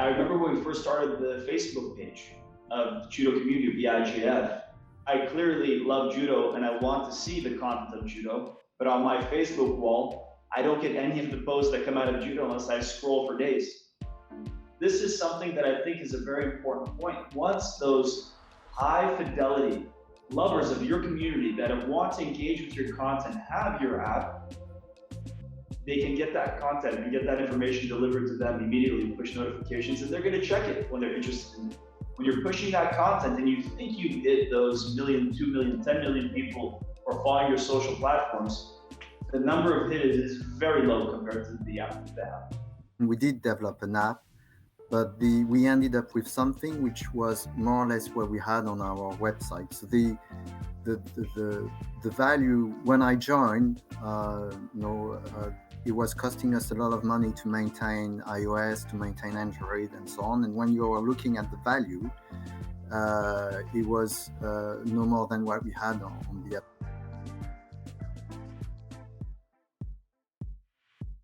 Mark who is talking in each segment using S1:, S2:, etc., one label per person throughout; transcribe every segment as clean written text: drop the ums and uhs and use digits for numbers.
S1: I remember when we first started the Facebook page of the judo community of the IJF. I clearly love judo and I want to see the content of judo, but on my Facebook wall, I don't get any of the posts that come out of judo unless I scroll for days. This is something that I think is a very important point. Once those high fidelity lovers of your community that want to engage with your content have your app, they can get that content and get that information delivered to them immediately, push notifications, and they're going to check it when they're interested in it. When you're pushing that content and you think you hit those 1 million, 2 million, 10 million people who are following your social platforms, the number of hits is very low compared to the app they have.
S2: We did develop an app, but we ended up with something which was more or less what we had on our website. So the value when I joined, it was costing us a lot of money to maintain iOS, to maintain Android, and so on. And when you're looking at the value, it was no more than what we had on the app.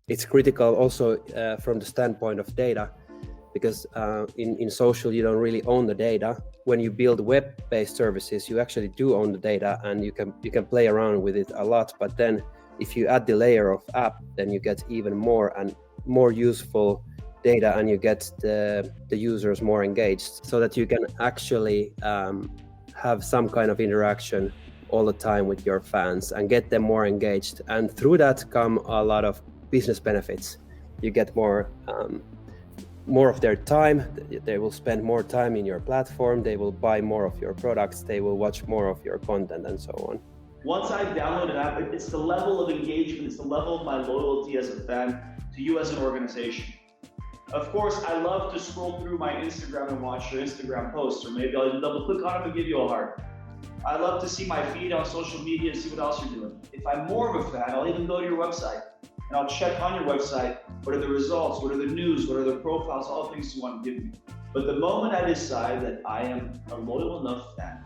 S3: It's critical also from the standpoint of data, because in social you don't really own the data. When you build web-based services, you actually do own the data, and you can play around with it a lot. But then if you add the layer of app, then you get even more and more useful data, and you get the users more engaged, so that you can actually have some kind of interaction all the time with your fans and get them more engaged. And through that come a lot of business benefits. You get more of their time. They will spend more time in your platform. They will buy more of your products. They will watch more of your content, and so on.
S1: Once I download an app, it's the level of engagement, it's the level of my loyalty as a fan to you as an organization. Of course, I love to scroll through my Instagram and watch your Instagram posts, or maybe I'll even double click on them and give you a heart. I love to see my feed on social media and see what else you're doing. If I'm more of a fan, I'll even go to your website and I'll check on your website, what are the results, what are the news, what are the profiles, all the things you want to give me. But the moment I decide that I am a loyal enough fan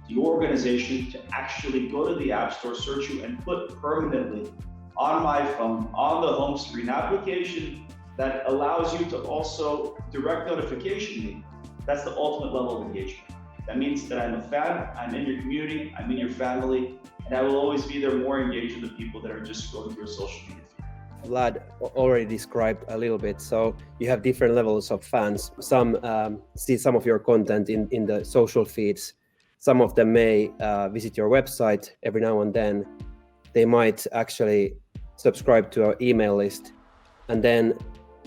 S1: to your organization to actually go to the App Store, search you, and put permanently on my phone, on the home screen, application that allows you to also direct notification me, that's the ultimate level of engagement. That means that I'm a fan, I'm in your community, I'm in your family, and I will always be there more engaged with the people that are just scrolling through your social media.
S3: Vlad already described a little bit. So you have different levels of fans. Some see some of your content in the social feeds. Some of them may visit your website every now and then. They might actually subscribe to our email list. And then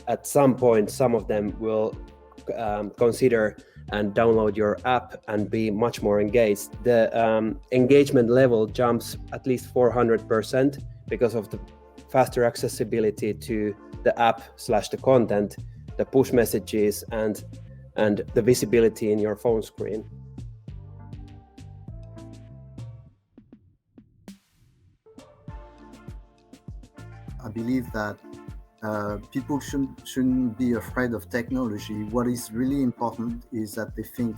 S3: at some point, some of them will consider and download your app and be much more engaged. The engagement level jumps at least 400% because of the faster accessibility to the app / the content, the push messages, and the visibility in your phone screen.
S2: I believe that people shouldn't be afraid of technology. What is really important is that they think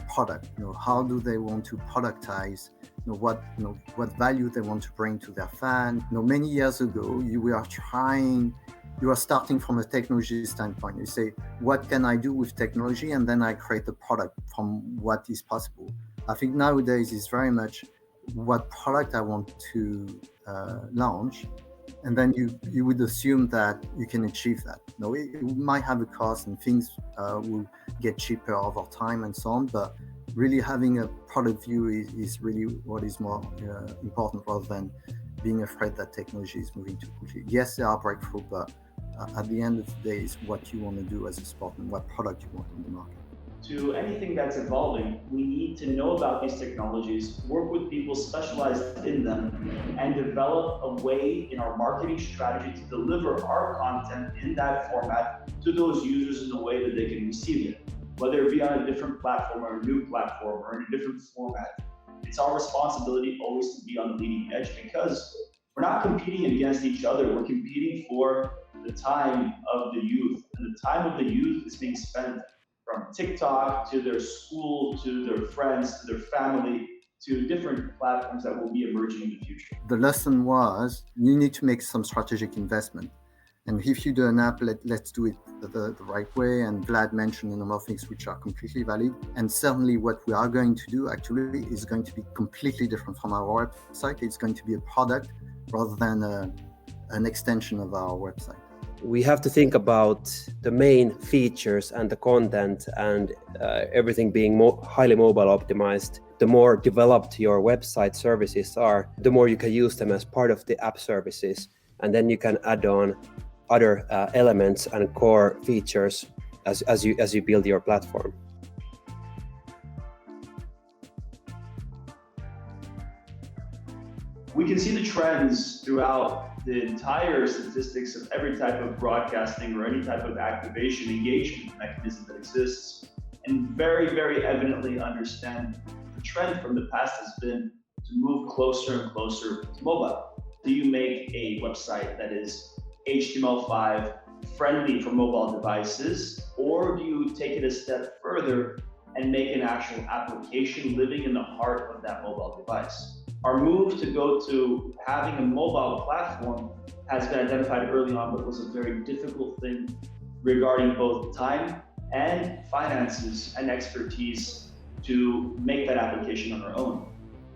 S2: product. How do they want to productize? What value they want to bring to their fan. Many years ago, you are starting from a technology standpoint. You say, what can I do with technology? And then I create a product from what is possible. I think nowadays is very much what product I want to launch. And then you would assume that you can achieve that. It might have a cost and things will get cheaper over time and so on, but really having a product view is really what is more important, rather than being afraid that technology is moving too quickly. Yes, there are breakthroughs, but at the end of the day, it's what you want to do as a sport and what product you want on the market.
S1: To anything that's evolving, we need to know about these technologies, work with people specialized in them, and develop a way in our marketing strategy to deliver our content in that format to those users in a way that they can receive it. Whether it be on a different platform or a new platform or in a different format, it's our responsibility always to be on the leading edge, because we're not competing against each other. We're competing for the time of the youth, and the time of the youth is being spent from TikTok to their school, to their friends, to their family, to different platforms that will be emerging in the future.
S2: The lesson was you need to make some strategic investment. And if you do an app, let's do it the right way. And Vlad mentioned a number of things which are completely valid. And certainly what we are going to do actually is going to be completely different from our website. It's going to be a product rather than an extension of our website.
S3: We have to think about the main features and the content and everything being highly mobile optimized. The more developed your website services are, the more you can use them as part of the app services. And then you can add on other elements and core features as you build your platform.
S1: We can see the trends throughout the entire statistics of every type of broadcasting or any type of activation engagement mechanism that exists, and very, very evidently understand the trend from the past has been to move closer and closer to mobile. Do you make a website that is HTML5 friendly for mobile devices, or do you take it a step further and make an actual application living in the heart of that mobile device? Our move to go to having a mobile platform has been identified early on, but was a very difficult thing regarding both time and finances and expertise to make that application on our own.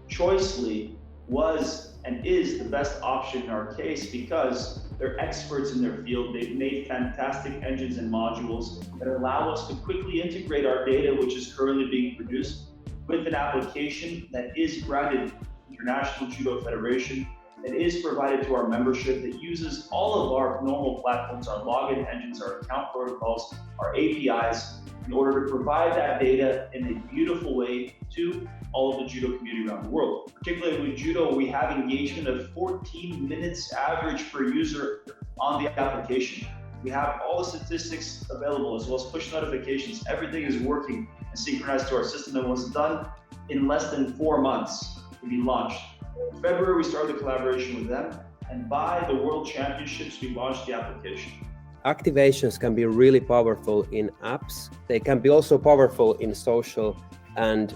S1: Choicely was and is the best option in our case because they're experts in their field. They've made fantastic engines and modules that allow us to quickly integrate our data, which is currently being produced, with an application that is branded International Judo Federation, that is provided to our membership, that uses all of our normal platforms, our login engines, our account protocols, our APIs, in order to provide that data in a beautiful way to all of the judo community around the world. Particularly with judo, we have engagement of 14 minutes average per user on the application. We have all the statistics available as well as push notifications. Everything is working and synchronized to our system and was done in less than 4 months to be launched. In February, we started the collaboration with them, and by the World Championships, we launched the application.
S3: Activations can be really powerful in apps. They can be also powerful in social and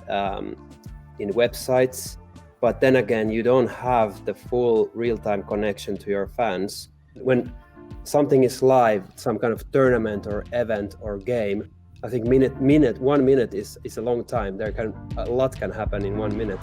S3: in websites. But then again, you don't have the full real-time connection to your fans. When something is live, some kind of tournament or event or game, I think 1 minute is a long time. A lot can happen in 1 minute.